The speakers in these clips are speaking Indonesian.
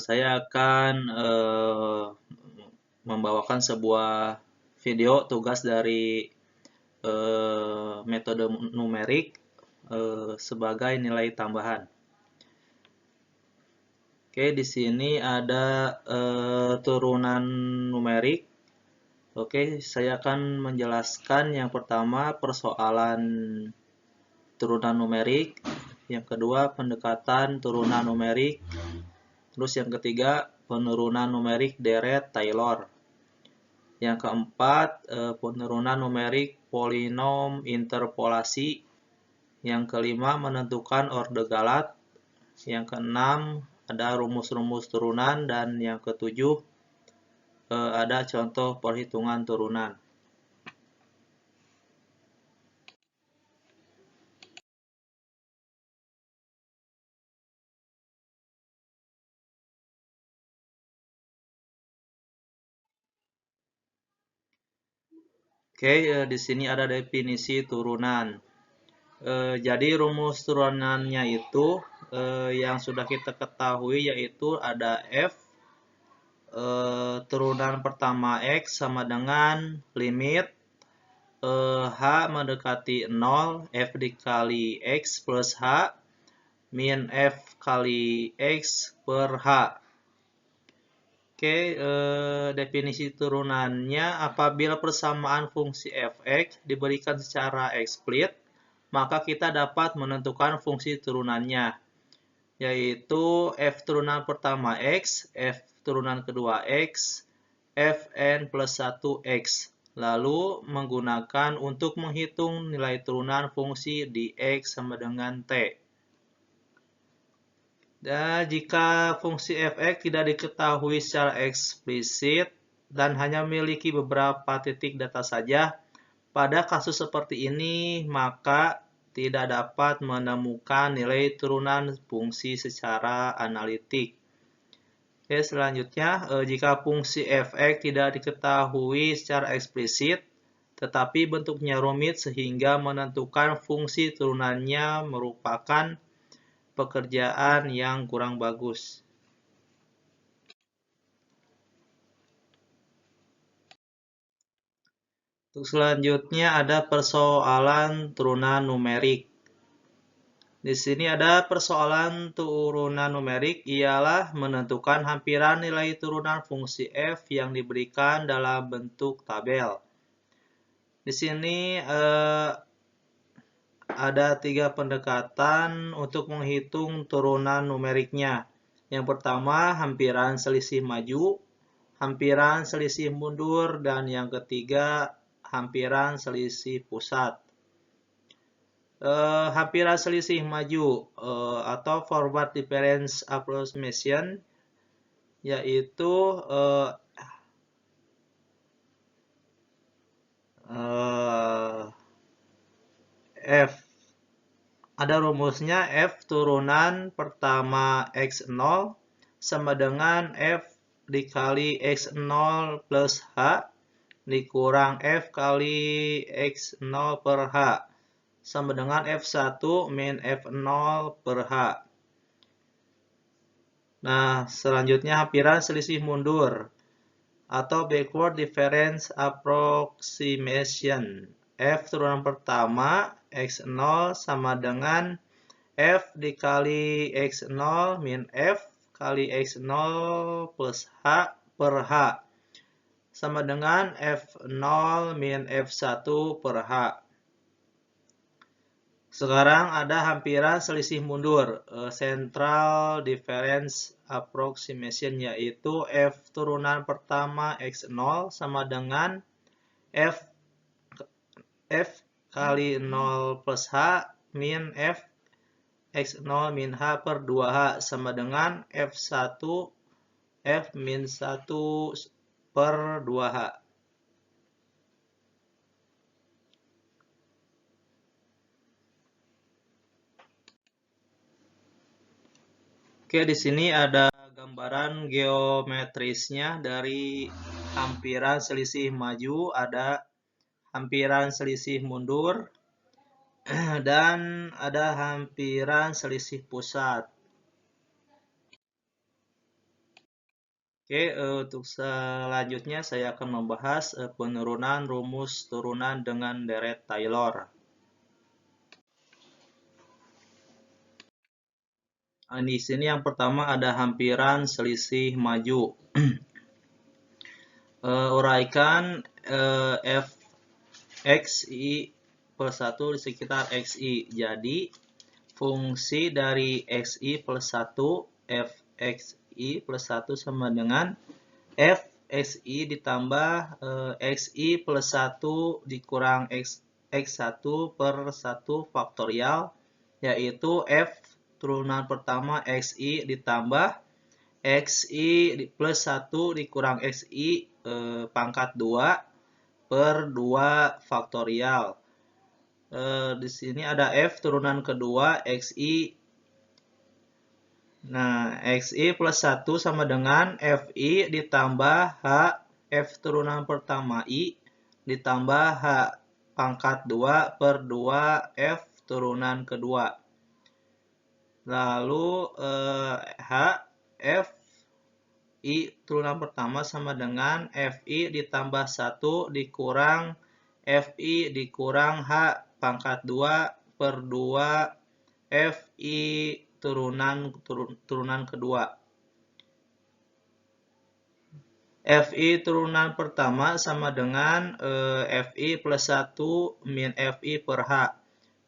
Saya akan membawakan sebuah video tugas dari metode numerik sebagai nilai tambahan. Oke, di sini ada turunan numerik. Oke, saya akan menjelaskan yang pertama persoalan turunan numerik, yang kedua pendekatan turunan numerik, terus yang ketiga penurunan numerik deret Taylor, yang keempat penurunan numerik polinom interpolasi, yang kelima menentukan orde Galat, yang keenam ada rumus-rumus turunan, dan yang ketujuh ada contoh perhitungan turunan. Oke, di sini ada definisi turunan. Jadi rumus turunannya itu yang sudah kita ketahui yaitu ada F turunan pertama X sama dengan limit H mendekati 0 F dikali X plus H min F kali X per H. Oke, definisi turunannya apabila persamaan fungsi f(x) diberikan secara eksplisit, maka kita dapat menentukan fungsi turunannya, yaitu f turunan pertama x, f turunan kedua x, fn plus 1x. Lalu menggunakan untuk menghitung nilai turunan fungsi di x sama dengan t. Dan jika fungsi f(x) tidak diketahui secara eksplisit dan hanya memiliki beberapa titik data saja, pada kasus seperti ini maka tidak dapat menemukan nilai turunan fungsi secara analitik. Oke, selanjutnya, jika fungsi f(x) tidak diketahui secara eksplisit, tetapi bentuknya rumit sehingga menentukan fungsi turunannya merupakan pekerjaan yang kurang bagus. Untuk selanjutnya ada persoalan turunan numerik. Di sini ada persoalan turunan numerik ialah menentukan hampiran nilai turunan fungsi f yang diberikan dalam bentuk tabel. Di sini ada 3 pendekatan untuk menghitung turunan numeriknya. Yang pertama, hampiran selisih maju, hampiran selisih mundur, dan yang ketiga, hampiran selisih pusat. Hampiran selisih maju atau forward difference approximation yaitu F. Ada rumusnya F turunan pertama X0 sama dengan F dikali X0 plus H dikurang F kali X0 per H sama dengan F1 min F0 per H. Nah, selanjutnya hampiran selisih mundur atau backward difference approximation. F turunan pertama X0 sama dengan F dikali X0 min F kali X0 plus H per H sama dengan F0 min F1 per H. Sekarang ada hampiran selisih mundur, central difference approximation, yaitu F turunan pertama X0 sama dengan F kali 0 plus H min F X0 min H per 2H sama dengan F1 F min 1 per 2H. Oke, di sini ada gambaran geometrisnya dari hampiran selisih maju, ada hampiran selisih mundur, dan ada hampiran selisih pusat. Oke, untuk selanjutnya saya akan membahas penurunan rumus turunan dengan deret Taylor. Di sini yang pertama ada hampiran selisih maju. Uraikan f xi plus 1 di sekitar xi. Jadi, fungsi dari xi plus 1, f xi plus 1 sama dengan f xi ditambah xi plus 1 dikurang x1 per 1 faktorial, yaitu f turunan pertama xi ditambah xi plus 1 dikurang xi pangkat 2 per 2 faktorial. Di sini ada f turunan kedua xi. Nah, xi plus 1 sama dengan fi ditambah h f turunan pertama i ditambah h pangkat 2 per 2 f turunan kedua. Lalu h f i turunan pertama sama dengan fi ditambah 1 dikurang fi dikurang h pangkat 2 per 2 fi turunan kedua. fi turunan pertama sama dengan fi plus 1 min fi per h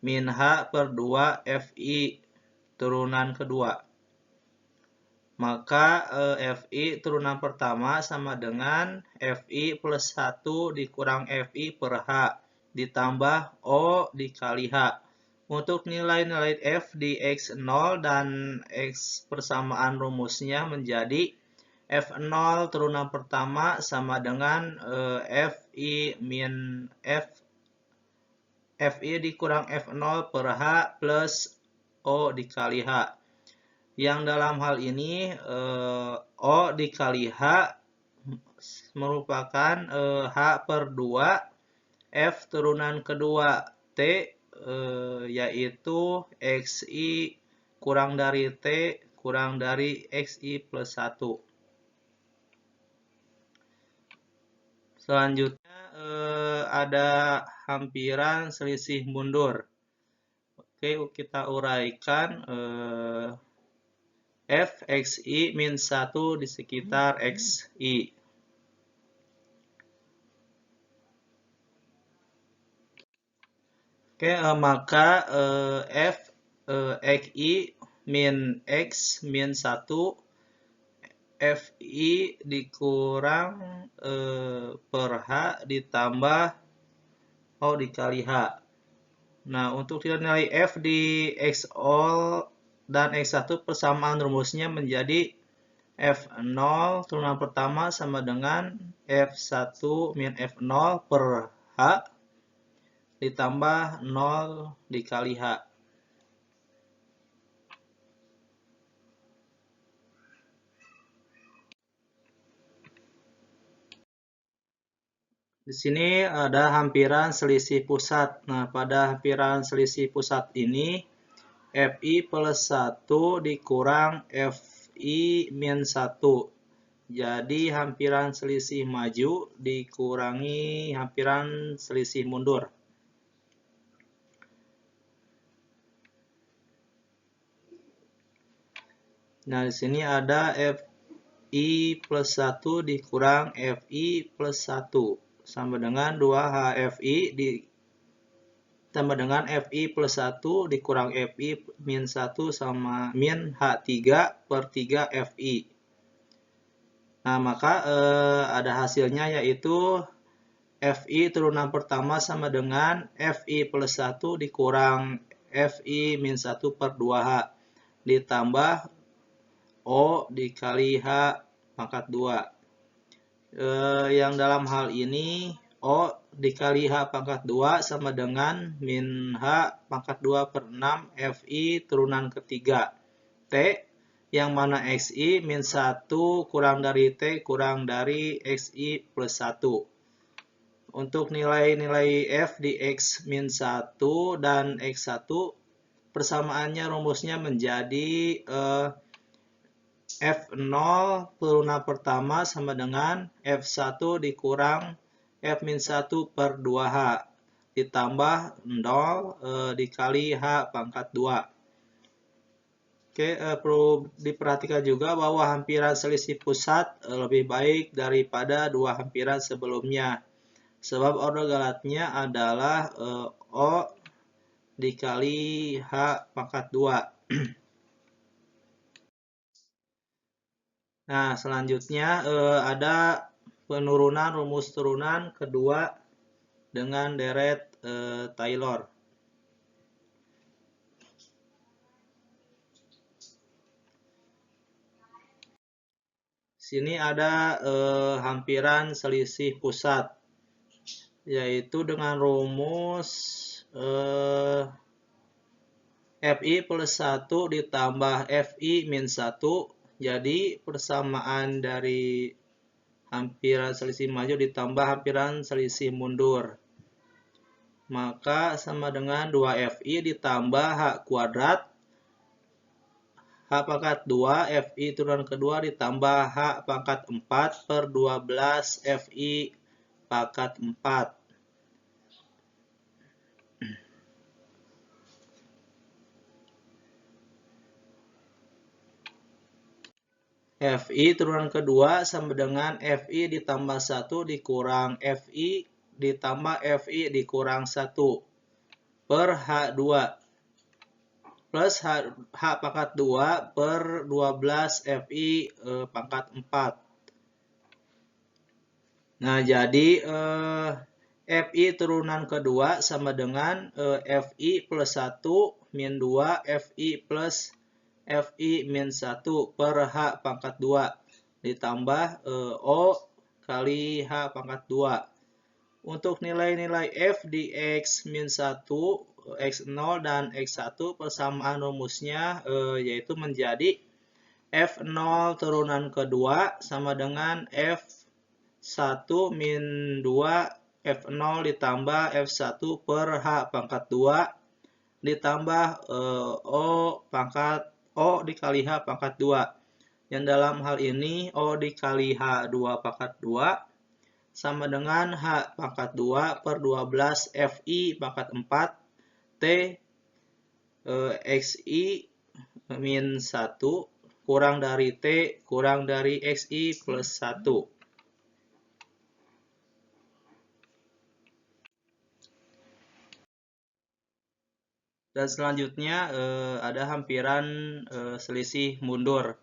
min h per 2 fi turunan kedua. Maka fi turunan pertama sama dengan fi plus 1 dikurang fi per h ditambah o dikali h. Untuk nilai-nilai f di x0 dan x persamaan rumusnya menjadi f0 turunan pertama sama dengan fi min fi dikurang f0 per h plus o dikali h. Yang dalam hal ini O dikali H merupakan H per 2 F turunan kedua T yaitu XI kurang dari T kurang dari XI plus 1. Selanjutnya ada hampiran selisih mundur. Oke, kita uraikan f xi min 1 di sekitar xi. Oke, maka f xi min x min 1 fi dikurang per h ditambah o dikali h. Nah, untuk nilai f di x0 dan x1 persamaan rumusnya menjadi f0 turunan pertama sama dengan f1 min f0 per h ditambah 0 dikali h. Di sini ada hampiran selisih pusat. Nah, pada hampiran selisih pusat ini fi plus 1 dikurang fi min 1. Jadi hampiran selisih maju dikurangi hampiran selisih mundur. Nah, di sini ada fi plus 1 dikurang fi plus 1 sama dengan 2hfi ditambah dengan fi plus 1 dikurang fi min 1 sama min h3 per 3 fi. Nah, maka ada hasilnya yaitu fi turunan pertama sama dengan fi plus 1 dikurang fi min 1 per 2h ditambah o dikali h pangkat 2. Yang dalam hal ini o dikali h pangkat 2 sama dengan min h pangkat 2 per 6 fi turunan ketiga t, yang mana xi min 1 kurang dari t kurang dari xi plus 1. Untuk nilai-nilai f di x min 1 dan x1 persamaannya rumusnya menjadi F0 turunan pertama sama dengan F1 dikurang F-1 per 2H ditambah 0 dikali H pangkat 2. Oke, perlu diperhatikan juga bahwa hampiran selisih pusat lebih baik daripada dua hampiran sebelumnya. Sebab order galatnya adalah O dikali H pangkat 2. Nah, selanjutnya ada penurunan rumus turunan kedua dengan deret Taylor. Sini ada hampiran selisih pusat, yaitu dengan rumus FI plus 1 ditambah FI min 1. Jadi persamaan dari hampiran selisih maju ditambah hampiran selisih mundur. Maka sama dengan 2FI ditambah H kuadrat. H pangkat 2 FI turunan kedua ditambah H pangkat 4 per 12 FI pangkat 4. FI turunan kedua sama dengan FI ditambah 1 dikurang FI ditambah FI dikurang 1 per H2 plus H pangkat 2 per 12 FI pangkat 4. Nah, jadi FI turunan kedua sama dengan FI plus 1 min 2 FI plus FI min 1 per H pangkat 2 ditambah O kali H pangkat 2. Untuk nilai-nilai F di X min 1, X0 dan X1 persamaan rumusnya yaitu menjadi F0 turunan kedua sama dengan F1 min 2 F0 ditambah F1 per H pangkat 2 ditambah O dikali H pangkat 2. Yang dalam hal ini O dikali H2 pangkat 2 sama dengan H pangkat 2 per 12 FI pangkat 4 T XI min 1 kurang dari T kurang dari XI plus 1. Dan selanjutnya ada hampiran selisih mundur.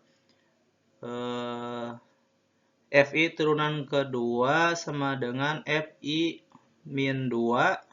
FI turunan kedua sama dengan FI min 2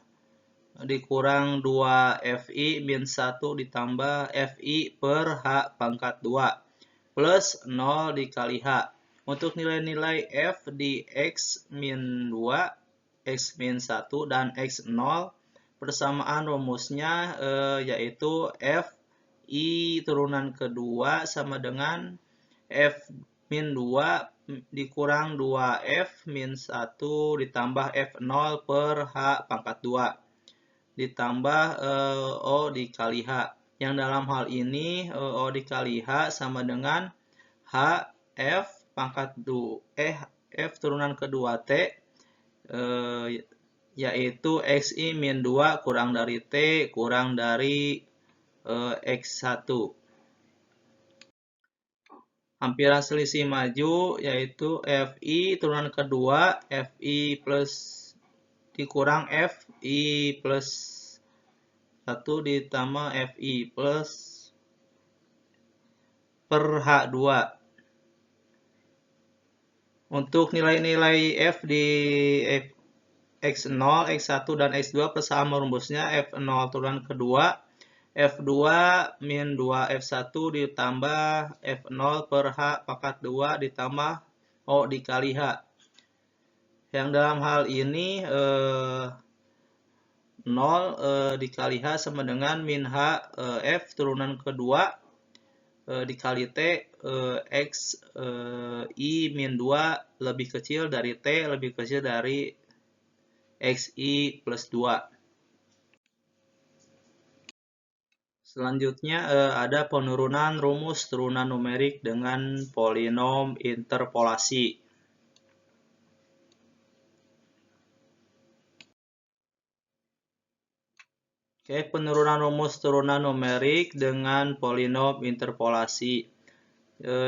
dikurang 2 FI min 1 ditambah FI per H pangkat 2 plus 0 dikali H. Untuk nilai-nilai F di X min 2, X min 1, dan X0 persamaan rumusnya yaitu FI turunan kedua sama dengan F min 2 dikurang 2F min 1 ditambah F0 per H pangkat 2 ditambah O dikali H. Yang dalam hal ini O dikali H sama dengan H F pangkat 2 F turunan kedua T yaitu XI min 2 kurang dari T kurang dari X1. Hampiran selisih maju yaitu FI turunan kedua FI plus dikurang FI plus 1 ditambah FI plus per H2. Untuk nilai-nilai F di X0, X1, dan X2 persamaan rumusnya F0 turunan kedua F2 min 2 F1 ditambah F0 per H pangkat 2 ditambah O dikali H. Yang dalam hal ini 0 dikali H sama dengan min H F turunan kedua dikali T X I min 2 lebih kecil dari T lebih kecil dari XI plus 2. Selanjutnya ada penurunan rumus turunan numerik dengan polinom interpolasi. Oke, penurunan rumus turunan numerik dengan polinom interpolasi.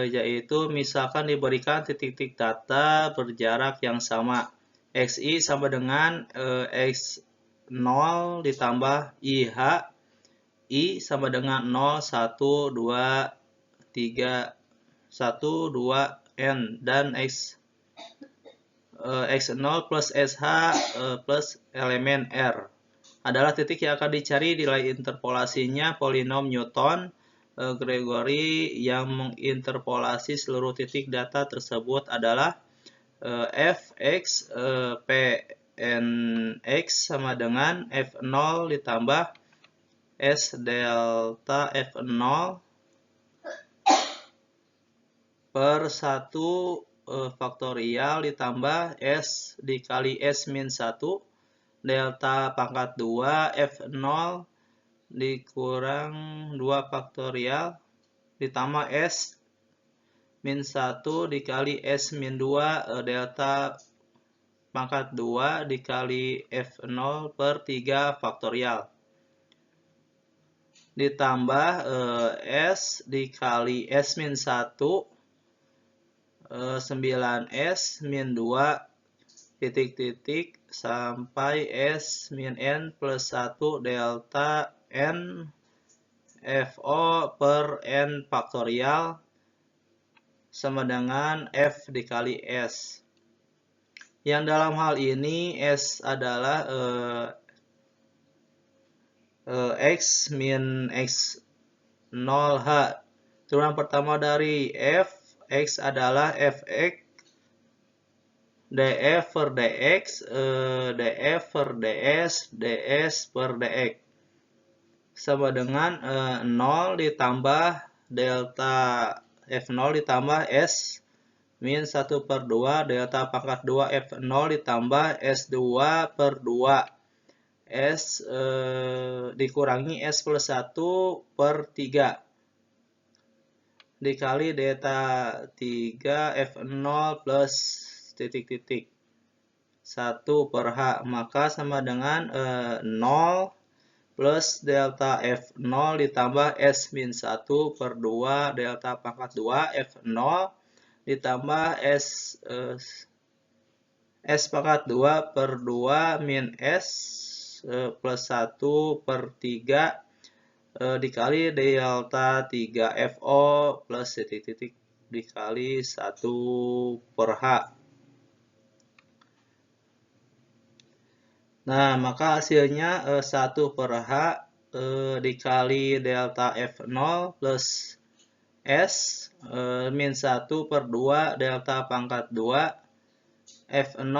Yaitu misalkan diberikan titik-titik data berjarak yang sama. XI sama dengan X0 ditambah IH. I sama dengan 0, 1, 2, 3, 1, 2, N. Dan X0 plus SH plus elemen R adalah titik yang akan dicari. Nilai interpolasinya polinom Newton Gregory yang menginterpolasi seluruh titik data tersebut adalah Fx Pnx sama dengan F0 ditambah S delta F0 per 1 faktorial ditambah S dikali S min 1 delta pangkat 2 F0 dikurang 2 faktorial ditambah S min 1 dikali S min 2 delta pangkat 2 dikali F0 per 3 faktorial ditambah S dikali S min 1 9S min 2 titik-titik sampai S min N plus 1 delta N FO per N faktorial sama dengan F dikali S. Yang dalam hal ini S adalah X min X0H. Turunan pertama dari F, X adalah Fx df per dx, df per ds, ds per dx sama dengan 0 ditambah delta F0 ditambah S min 1 per 2 delta pangkat 2 F0 ditambah S2 per 2 S dikurangi S plus 1 per 3 dikali delta 3 F0 plus titik-titik 1 per H, maka sama dengan 0 plus delta F0 ditambah S min 1 per 2 delta pangkat 2 F0 ditambah S pangkat 2 per 2 min S plus 1 per 3 dikali delta 3 FO plus titik-titik dikali 1 per H. Nah, maka hasilnya 1 per H dikali delta F0 plus S min 1 per 2 delta pangkat 2 F0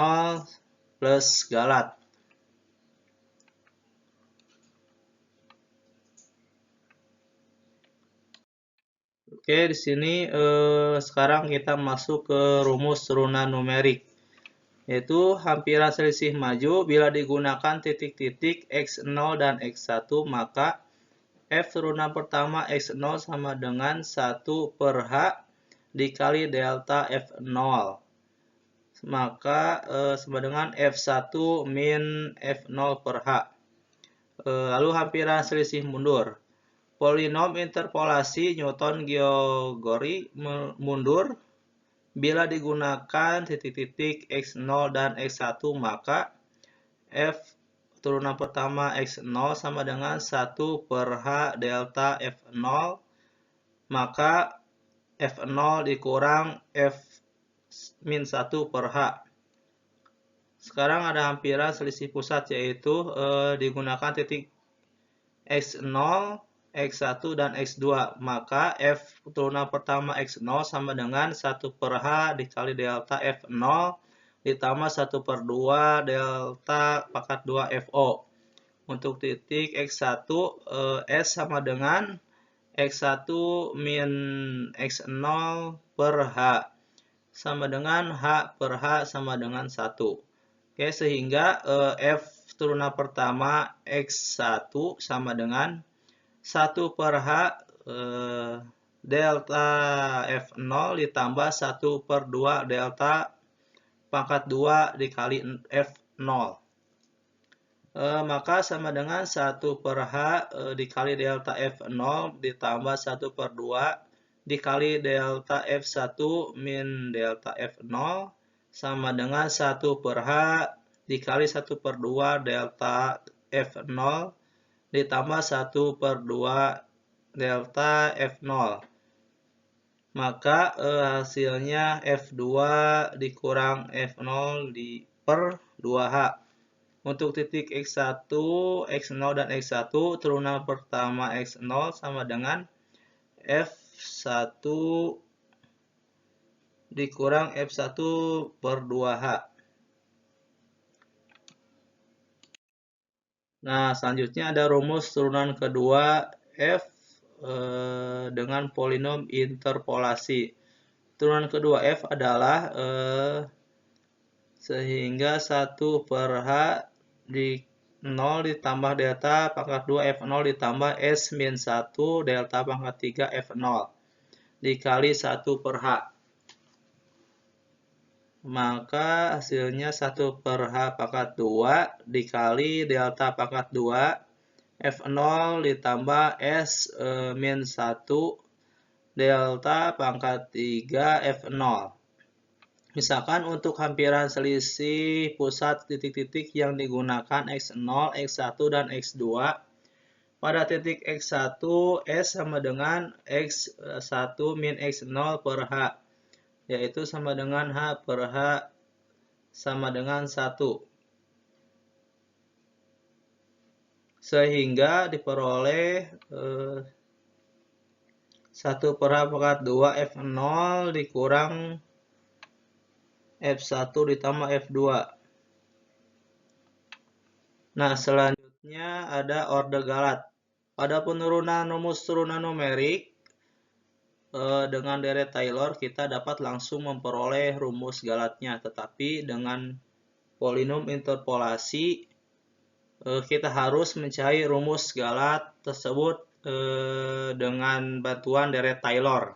plus galat. Oke, di sini sekarang kita masuk ke rumus turunan numerik, yaitu hampiran selisih maju bila digunakan titik-titik X0 dan X1, maka F turunan pertama X0 sama dengan 1 per H dikali delta F0, maka sama dengan F1 min F0 per H. Lalu hampiran selisih mundur. Polinom interpolasi Newton-Gregory mundur bila digunakan titik-titik X0 dan X1, maka F turunan pertama X0 sama dengan 1 per H delta F0, maka F0 dikurang F min 1 per H. Sekarang ada hampiran selisih pusat, yaitu digunakan titik X0, X1 dan X2, maka F turunan pertama X0 sama dengan 1 per H dikali delta F0 ditambah 1 per 2 delta pangkat 2 FO. Untuk titik X1, S sama dengan X1 min X0 per H sama dengan H per H sama dengan 1. Oke, sehingga F turunan pertama X1 sama dengan 1 per H delta F0 ditambah 1 per 2 delta pangkat 2 dikali F0. Maka sama dengan 1 per H dikali delta F0 ditambah 1 per 2 dikali delta F1 min delta F0 sama dengan 1 per H dikali 1 per 2 delta F0 ditambah 1 per 2 delta F0. Maka hasilnya F2 dikurang F0 per 2H. Untuk titik X1, X0, dan X1, turunan pertama X0 sama dengan F1 dikurang F1 per 2H. Nah, selanjutnya ada rumus turunan kedua F dengan polinom interpolasi. Turunan kedua F adalah sehingga 1 per H di 0 ditambah delta pangkat 2 F0 ditambah S min 1 delta pangkat 3 F0 dikali 1 per H. Maka hasilnya 1 per H pangkat 2 dikali delta pangkat 2 F0 ditambah S min 1 delta pangkat 3 F0. Misalkan untuk hampiran selisih pusat titik-titik yang digunakan X0, X1, dan X2. Pada titik X1, S sama dengan X1 min X0 per H, yaitu sama dengan H per H sama dengan 1. Sehingga diperoleh 1 per H pangkat 2 F0 dikurang F1 ditambah F2. Nah, selanjutnya ada orde galat. Pada penurunan rumus turunan numerik dengan deret Taylor, kita dapat langsung memperoleh rumus galatnya. Tetapi dengan polinom interpolasi, kita harus mencari rumus galat tersebut dengan bantuan deret Taylor.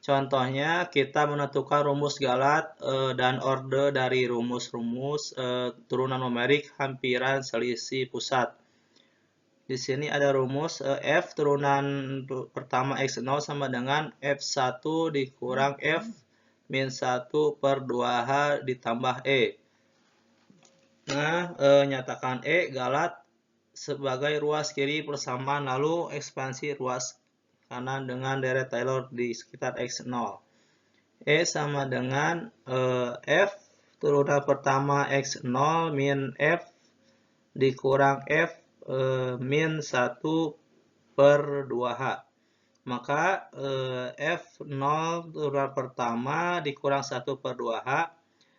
Contohnya, kita menentukan rumus galat dan orde dari rumus-rumus turunan numerik hampiran selisih pusat. Di sini ada rumus F turunan pertama X0 sama dengan F1 dikurang F min 1 per 2H ditambah E. Nah, nyatakan E galat sebagai ruas kiri persamaan, lalu ekspansi ruas kanan dengan deret Taylor di sekitar X0. E sama dengan F turunan pertama X0 min F dikurang F min 1 per 2H. Maka F0 turunan pertama dikurang 1 per 2H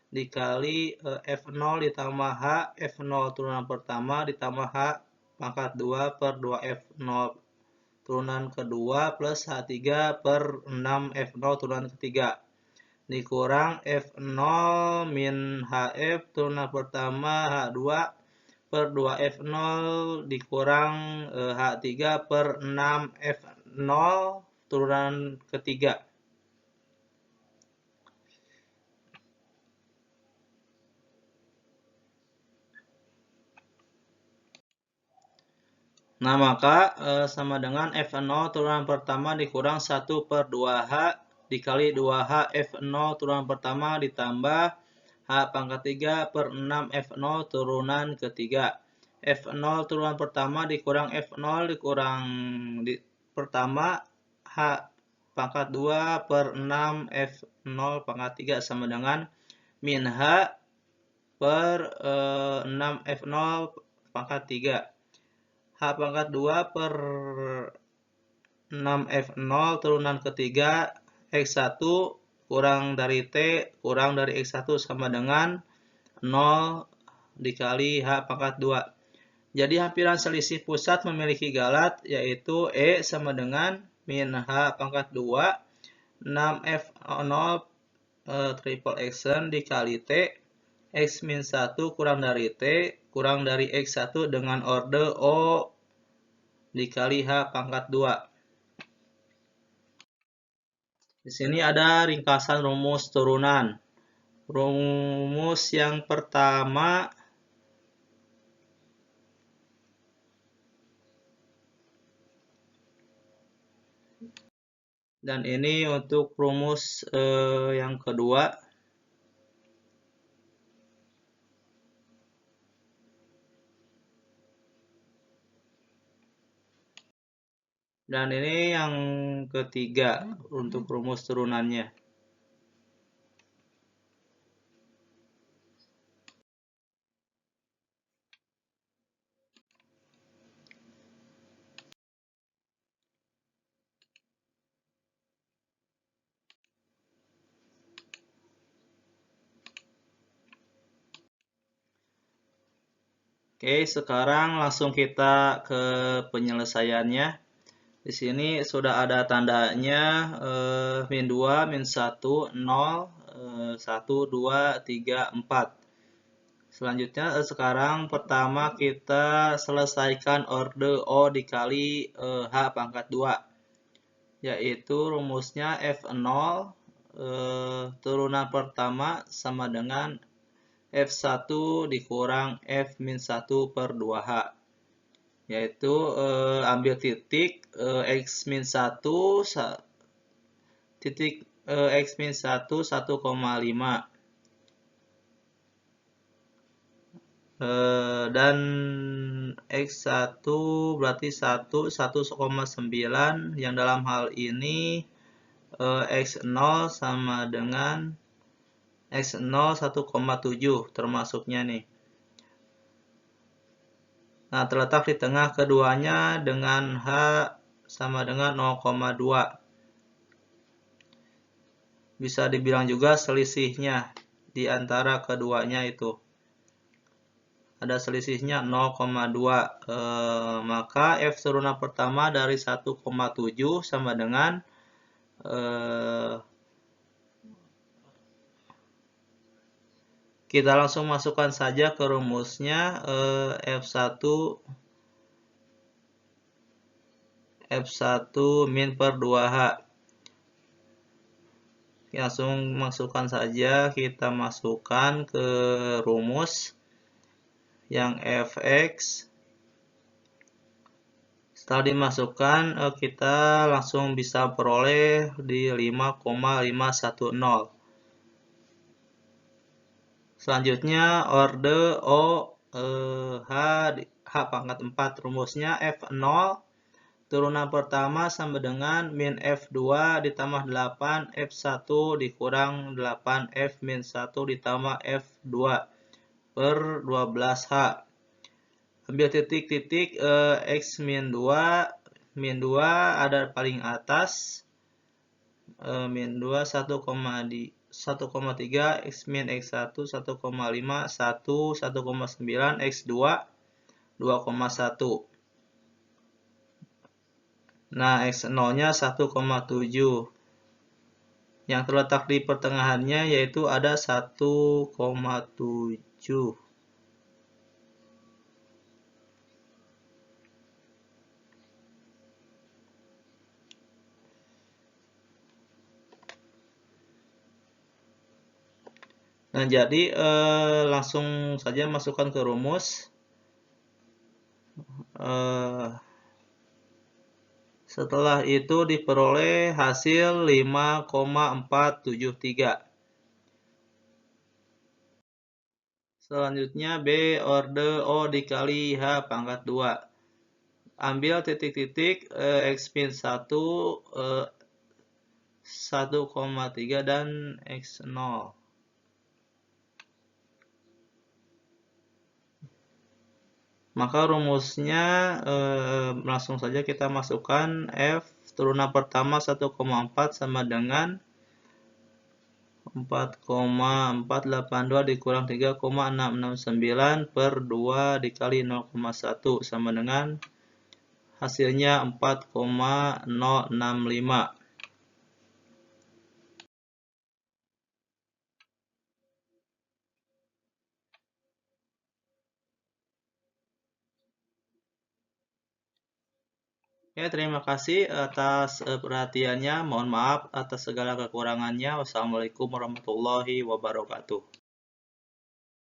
dikali F0 ditambah H, F0 turunan pertama ditambah H pangkat 2 per 2F0 turunan kedua plus H3 per 6 F0 turunan ketiga dikurang F0 min HF turunan pertama H2 per 2F0 dikurang H3 per 6 F0 turunan ketiga. Nah, maka sama dengan F0 turunan pertama dikurang 1 per 2H dikali 2H F0 turunan pertama ditambah H pangkat 3 per 6 F0 turunan ketiga. F0 turunan pertama dikurang F0 dikurang pertama H pangkat 2 per 6 F0 pangkat 3 sama dengan min H per 6 F0 pangkat 3. H pangkat 2 per 6F0 turunan ketiga X1 kurang dari T kurang dari X1 sama dengan 0 dikali H pangkat 2. Jadi hampiran selisih pusat memiliki galat yaitu E sama dengan min H pangkat 2 6F0 triple action dikali T X min 1 kurang dari T kurang dari X1 dengan orde O dikali H pangkat 2. Di sini ada ringkasan rumus turunan. Rumus yang pertama dan ini untuk rumus yang kedua. Dan ini yang ketiga untuk rumus turunannya. Oke, sekarang langsung kita ke penyelesaiannya. Di sini sudah ada tandanya min 2, min 1, 0, 1, 2, 3, 4. Selanjutnya sekarang pertama kita selesaikan orde O dikali H pangkat 2. Yaitu rumusnya F0 turunan pertama sama dengan F1 dikurang F-1 per 2H. Yaitu ambil titik X-1 titik X-1 1,5 dan X1 berarti 1,9 yang dalam hal ini X0 sama dengan X0 1,7 termasuknya nih. Nah, terletak di tengah keduanya dengan H sama dengan 0,2. Bisa dibilang juga selisihnya di antara keduanya itu. Ada selisihnya 0,2. Maka F turunan pertama dari 1,7 sama dengan kita langsung masukkan saja ke rumusnya F1 min per 2H. Langsung masukkan saja, kita masukkan ke rumus yang Fx. Setelah dimasukkan, kita langsung bisa peroleh di 5,510. Selanjutnya orde O H pangkat 4. Rumusnya F0 turunan pertama sama dengan min F2 ditambah 8 F1 dikurang 8 F min 1 ditambah F2 per 12H. Ambil titik-titik X min 2. Min 2 ada paling atas. Min 2 1,3 X min X1 1,5 1 1,9 X2 2,1. Nah, X0-nya 1,7. Yang terletak di pertengahannya yaitu ada 1,7. Nah, jadi langsung saja masukkan ke rumus. Setelah itu diperoleh hasil 5,473. Selanjutnya B orde O dikali H pangkat 2. Ambil titik-titik X min 1, 1,3 dan X0. Maka rumusnya langsung saja kita masukkan F turunan pertama 1,4 sama dengan 4,482 dikurang 3,669 per 2 dikali 0,1 sama dengan hasilnya 4,065. Ya, terima kasih atas perhatiannya. Mohon maaf atas segala kekurangannya. Wassalamualaikum warahmatullahi wabarakatuh.